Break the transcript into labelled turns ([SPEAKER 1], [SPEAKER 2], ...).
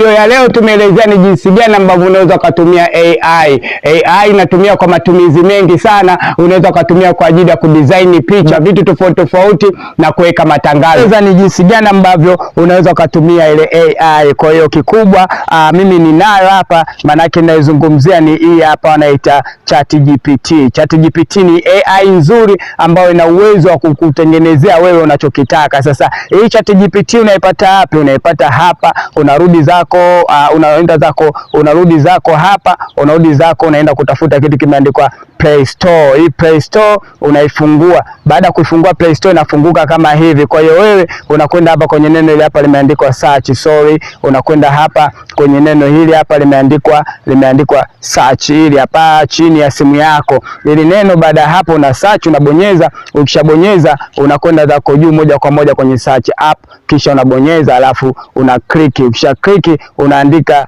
[SPEAKER 1] Ya leo tumeelezea ni jinsi gani ambavyo unaweza kutumia AI. AI inatumia kwa matumizi mengi sana. Unaweza kutumia kwa ajili ya kudesign picha, vitu tofauti tofauti na kuweka matangazo. Sasa ni jinsi gani ambavyo unaweza kutumia ile AI. Kwa hiyo kikubwa mimi ninayo hapa, maana yake naizungumzia ni hii hapa, wanaita ChatGPT. ChatGPT ni AI nzuri ambayo ina uwezo wa kukutengenezea wewe unachokitaka. Sasa hii ChatGPT unaipata wapi? Unaipata hapa, unarudi zako unarudi zako hapa, unarudi zako unaenda kutafuta kitu kimeandikwa Play Store. Hii Play Store unaifungua. Baada ya kufungua Play Store inafunguka kama hivi. Kwa hiyo wewe unakwenda hapa kwenye neno hili hapa limeandikwa search, unakwenda hapa kwenye neno hili hapa limeandikwa search, hili hapa chini ya simu yako. Ili neno baada hapo una search, unabonyeza, ukishabonyeza unakwenda zako juu moja kwa moja kwenye search app, kisha unabonyeza alafu una click. Ukisha click unaandika